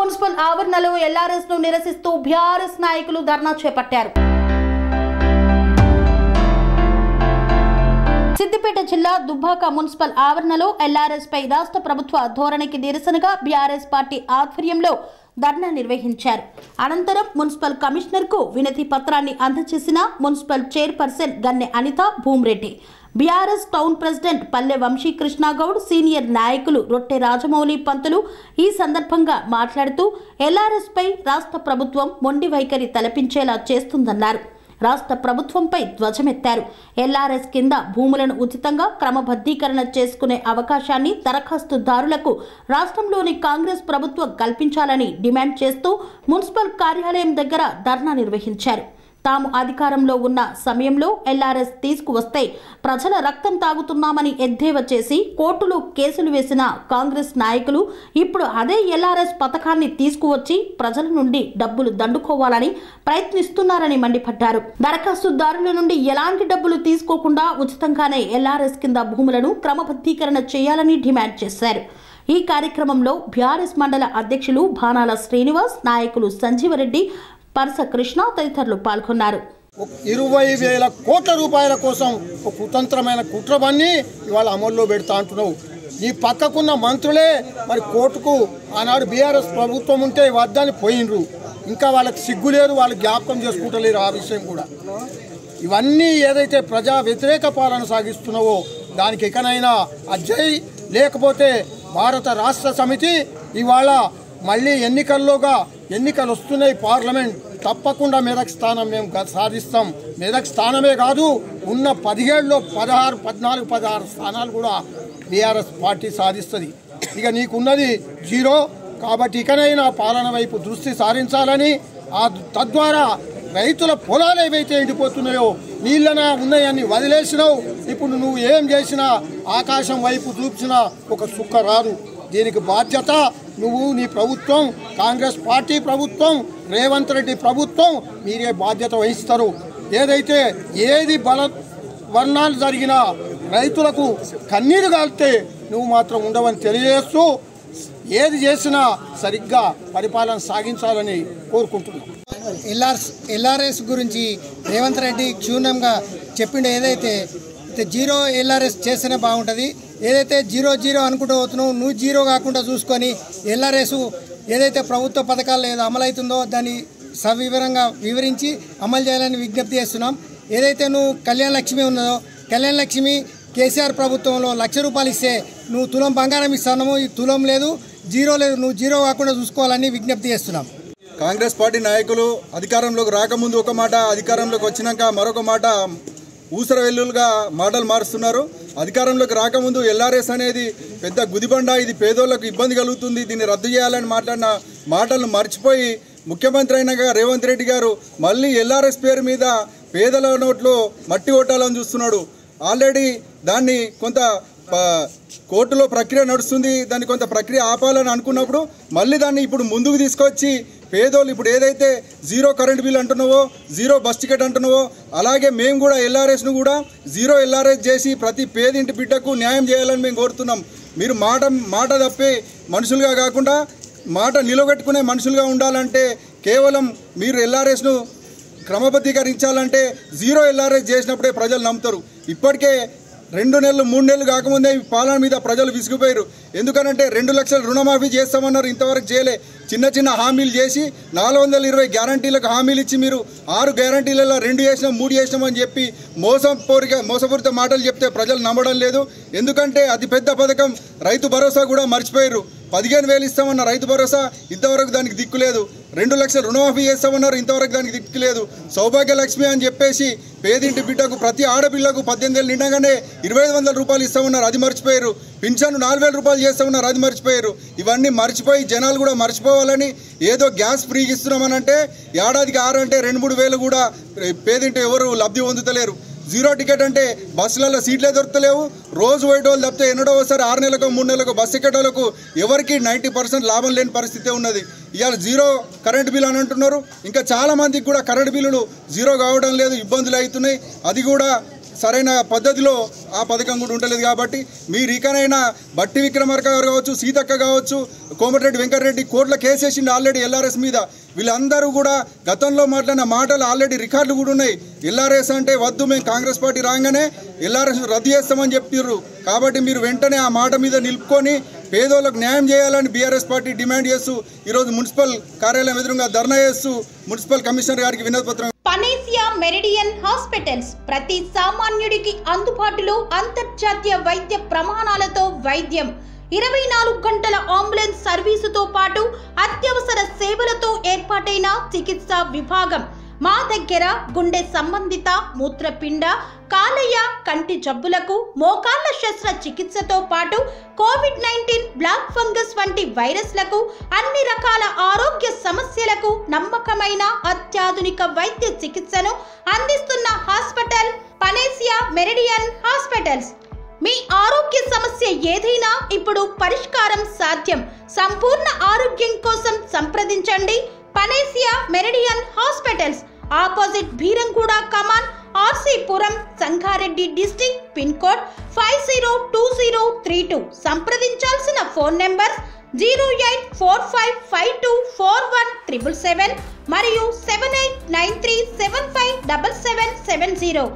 Municipal ఆవరణలో LRS ను నిరసిస్తూ బీఆర్ఎస్ నాయకులు ధర్నా చేపట్టారు. సిద్దిపేట జిల్లా దుబ్బాక మున్సిపల్ ఆవరణలో ఎల్ఆర్ఎస్ పై రాష్ట్ర ప్రభుత్వ ధోరణికి నిరసనగా బీఆర్ఎస్ పార్టీ ఆధ్వర్యంలో ధర్నా నిర్వహించారు. అనంతరం మున్సిపల్ కమిషనర్ కు వినతి పత్రాన్ని అందజేసిన municipal chairperson Ganne Anitha Bhoomireddy, BRS town president Palle Vamsikrishna Goud, senior నాయకులు రొట్టె రాజమౌళి పంతులు ఈ సందర్భంగా మాట్లాడుతూ ఎల్ఆర్ఎస్ పై రాష్ట్ర ప్రభుత్వం మొండి వైఖరి తలపించేలా చేస్తుందన్నారు. రాష్ట్ర ప్రభుత్వంపై ధ్వజమెత్తారు. ఎల్ఆర్ఎస్ కింద భూములను ఉచితంగా క్రమబద్ధీకరణ చేసుకునే అవకాశాన్ని దరఖాస్తుదారులకు రాష్ట్రంలోని కాంగ్రెస్ ప్రభుత్వం కల్పించాలని డిమాండ్ చేస్తూ మున్సిపల్ కార్యాలయం దగ్గర ధర్నా నిర్వహించారు. తాము అధికారంలో ఉన్న సమయంలో ఎల్ఆర్ఎస్ తీసుకువస్తే ప్రజల రక్తం తాగుతున్నామని ఎద్దేవా చేసి కోర్టులో కేసులు వేసిన కాంగ్రెస్ నాయకులు ఇప్పుడు అదే ఎల్ఆర్ఎస్ పథకాన్ని తీసుకువచ్చి ప్రజల నుండి డబ్బులు దండుకోవాలని ప్రయత్నిస్తున్నారని మండిపడ్డారు. దరఖాస్తుదారుల నుండి ఎలాంటి డబ్బులు తీసుకోకుండా ఉచితంగానే ఎల్ఆర్ఎస్ కింద భూములను క్రమబద్ధీకరణ చేయాలని డిమాండ్ చేశారు. ఈ కార్యక్రమంలో బీఆర్ఎస్ మండల అధ్యక్షులు బాణాల శ్రీనివాస్, నాయకులు సంజీవరెడ్డి, పరస కృష్ణ తదితరులు పాల్గొన్నారు. 20,000 కోట్ల రూపాయల కోసం ఒక కుతంత్రమైన కుట్రవన్నీ ఇవాళ అమల్లో పెడతా అంటున్నావు. ఈ పక్కకున్న మంత్రులే మరి కోర్టుకు ఆనాడు బీఆర్ఎస్ ప్రభుత్వం ఉంటే వద్దని పోయినరు. ఇంకా వాళ్ళకి సిగ్గు లేదు, వాళ్ళు జ్ఞాపకం చేసుకుంటలేరు ఆ విషయం కూడా. ఇవన్నీ ఏదైతే ప్రజా వ్యతిరేక పాలన సాగిస్తున్నావో దానికి ఎక్కడైనా అజ్జయ్, లేకపోతే భారత రాష్ట్ర సమితి ఇవాళ మళ్ళీ ఎన్నికలు వస్తున్నాయి, పార్లమెంట్ తప్పకుండా మెదక్ స్థానం మేము సాధిస్తాం. మెదక్ స్థానమే కాదు, ఉన్న 17లో 16 స్థానాలు కూడా బీఆర్ఎస్ పార్టీ సాధిస్తుంది. ఇక నీకున్నది 0. కాబట్టి ఇకనైనా పాలన వైపు దృష్టి సారించాలని, తద్వారా రైతుల పొలాలు ఏవైతే ఎండిపోతున్నాయో నీళ్ళన ఉన్నాయని వదిలేసినావు. ఇప్పుడు నువ్వు ఏం చేసినా ఆకాశం వైపు చూపించినా ఒక సుక్క రాదు. దీనికి బాధ్యత నువ్వు, నీ ప్రభుత్వం, కాంగ్రెస్ పార్టీ ప్రభుత్వం, రేవంత్ రెడ్డి ప్రభుత్వం మీరే బాధ్యత వహిస్తారు. ఏది వర్ణాలు జరిగినా రైతులకు కన్నీరు కాలితే నువ్వు మాత్రం ఉండవని తెలియజేస్తూ ఏది చేసినా సరిగ్గా పరిపాలన సాగించాలని కోరుకుంటున్నాం. ఎల్ఆర్ఎస్ గురించి రేవంత్ రెడ్డి క్షుణ్ణంగా చెప్పిండు. ఏదైతే 0 ఎల్ఆర్ఎస్ చేస్తేనే బాగుంటుంది. ఏదైతే 0 అనుకుంటూ పోతున్నావు, నువ్వు 0 కాకుండా చూసుకొని ఎల్ఆర్ఎస్ ఏదైతే ప్రభుత్వ పథకాలు ఏదో అమలవుతుందో దాన్ని సవివరంగా వివరించి అమలు చేయాలని విజ్ఞప్తి చేస్తున్నాం. ఏదైతే నువ్వు కళ్యాణ లక్ష్మి ఉన్నదో, కళ్యాణ లక్ష్మి కేసీఆర్ ప్రభుత్వంలో 1,00,000 రూపాయలు ఇస్తే నువ్వు తులం బంగారం ఇస్తున్నావు. ఈ తులం లేదు, 0 లేదు. నువ్వు 0 కాకుండా చూసుకోవాలని విజ్ఞప్తి చేస్తున్నాం. కాంగ్రెస్ పార్టీ నాయకులు అధికారంలోకి రాకముందు ఒక మాట, అధికారంలోకి వచ్చినాక మరొక మాట, ఊసరవెల్లులుగా మాటలు మారుస్తున్నారు. అధికారంలోకి రాకముందు ఎల్ఆర్ఎస్ అనేది పెద్ద గుదిబండ, ఇది పేదోళ్లకు ఇబ్బంది కలుగుతుంది, దీన్ని రద్దు చేయాలని మాట్లాడిన మాటలను మర్చిపోయి ముఖ్యమంత్రి అయినాక రేవంత్ రెడ్డి గారు మళ్ళీ ఎల్ఆర్ఎస్ పేరు మీద పేదల నోట్లో మట్టి కొట్టాలని చూస్తున్నాడు. ఆల్రెడీ దాన్ని కొంత కోర్టులో ప్రక్రియ నడుస్తుంది, దాన్ని కొంత ప్రక్రియ ఆపాలని అనుకున్నప్పుడు మళ్ళీ దాన్ని ఇప్పుడు ముందుకు తీసుకొచ్చి పేదోళ్ళు ఇప్పుడు ఏదైతే 0 కరెంట్ బిల్ అంటున్నావో, 0 బస్ టికెట్ అంటున్నావో, అలాగే మేము కూడా ఎల్ఆర్ఎస్ను కూడా 0 ఎల్ఆర్ఎస్ చేసి ప్రతి పేదింటి బిడ్డకు న్యాయం చేయాలని మేము కోరుతున్నాం. మీరు మాట తప్పే మనుషులుగా కాకుండా మాట నిలబెట్టుకునే మనుషులుగా ఉండాలంటే కేవలం మీరు ఎల్ఆర్ఎస్ను క్రమబద్ధీకరించాలంటే 0 ఎల్ఆర్ఎస్ చేసినప్పుడే ప్రజలు నమ్ముతారు. ఇప్పటికే 2 నెలలు 3 నెలలు కాకముందే పాలన మీద ప్రజలు విసిగిపోయారు. ఎందుకనంటే 2 లక్షల రుణమాఫీ చేస్తామన్నారు, ఇంతవరకు చేయలే. చిన్న హామీలు చేసి 420 గ్యారంటీలకు హామీలు ఇచ్చి మీరు 6 గ్యారంటీలలో 2 చేసినాం 3 చేసినామని చెప్పి మోసపూరిత మాటలు చెప్తే ప్రజలు నమ్మడం లేదు. ఎందుకంటే అతి పెద్ద పథకం రైతు భరోసా కూడా మర్చిపోయారు. 15,000 ఇస్తామన్న రైతు భరోసా ఇంతవరకు దానికి దిక్కులేదు. 2 లక్షల రుణమాఫీ చేస్తామన్నారు, ఇంతవరకు దానికి దిక్కులేదు. సౌభాగ్య లక్ష్మి అని చెప్పేసి పేదింటి బిడ్డకు ప్రతి ఆడపిల్లకు 18,000 నిండగానే 2,500 రూపాయలు ఇస్తామన్నారు, అది మర్చిపోయారు. పింఛను 4,000 రూపాయలు చేస్తామన్నారు, అది మర్చిపోయారు. ఇవన్నీ మర్చిపోయి జనాలు కూడా మర్చిపోవాలని ఏదో గ్యాస్ ఫ్రీగా ఇస్తున్నామనంటే ఏడాదికి 6 అంటే 2-3 వేలు కూడా పేదింటి ఎవరు లబ్ధి పొందుతలేరు. 0 టికెట్ అంటే బస్సులలో సీట్లే దొరకలేవు. రోజు పోయేటోళ్ళు తప్పితే ఎన్నడో ఒకసారి 6 నెలలకు 3 నెలలకు బస్సు ఎక్కేటోళ్ళకు ఎవరికి 90% లాభం లేని పరిస్థితి ఉన్నది. ఇవాళ 0 కరెంట్ బిల్ అని అంటున్నారు. ఇంకా చాలా మందికి కూడా కరెంట్ బిల్లులు 0 కావడం లేదు, ఇబ్బందులు అవుతున్నాయి. అది కూడా సరైన పద్ధతిలో ఆ పథకం కూడా ఉండలేదు. కాబట్టి మీరు ఇకనైనా బట్టి విక్రమార్క గారు కావచ్చు, సీతక్క కావచ్చు, కోమటిరెడ్డి వెంకటరెడ్డి కోర్టులో కేసేసిండు ఆల్రెడీ ఎల్ఆర్ఎస్ మీద. వీళ్ళందరూ కూడా గతంలో మాట్లాడిన మాటలు ఆల్రెడీ రికార్డులు కూడా ఉన్నాయి. ఎల్ఆర్ఎస్ అంటే వద్దు, మేము కాంగ్రెస్ పార్టీ రాగానే ఎల్ఆర్ఎస్ రద్దు చేస్తామని చెప్తున్నారు. కాబట్టి మీరు వెంటనే ఆ మాట మీద నిలుపుకొని పేదోళ్ళకు న్యాయం చేయాలని బీఆర్ఎస్ పార్టీ డిమాండ్ చేస్తూ ఈరోజు మున్సిపల్ కార్యాలయం ఎదురుగా ధర్నా చేస్తూ మున్సిపల్ కమిషనర్ గారికి వినతి పత్రం. పనేసియా మెరిడియన్ హాస్పిటల్స్ ప్రతి సామాన్యుడికి అందుబాటులో అంతర్జాతీయ వైద్య ప్రమాణాలతో వైద్యం, 24 గంటల అంబులెన్స్ సర్వీసుతో పాటు అత్యవసర సేవలతో ఏర్పాటైన చికిత్సా విభాగం. మా దగ్గర గుండె సంబంధిత, మూత్రపిండ, కాలేయ, కంటి జబ్బులకు, మోకాళ్ల శస్త్రచికిత్సతో పాటు కోవిడ్-19, బ్లాక్ ఫంగస్ వంటి వైరస్లకు, అన్ని రకాల ఆరోగ్య సమస్యలకు నమ్మకమైన అత్యాధునిక వైద్య చికిత్సను అందిస్తున్న హాస్పిటల్ పనేసియా మెరిడియన్ హాస్పిటల్స్. మీ ఆరోగ్య సమస్య ఏదైనా ఇప్పుడు పరిష్కారం సాధ్యం. సంపూర్ణ ఆరోగ్యం కోసం సంప్రదించండి Panacea Meridian Hospitals, opposite Bheeramguda Kaman, RC Puram, Sangareddy district, pin code 502032. సంప్రదించాల్సిన ఫోన్ నెంబర్ 0845524177 మరియు 7893757770.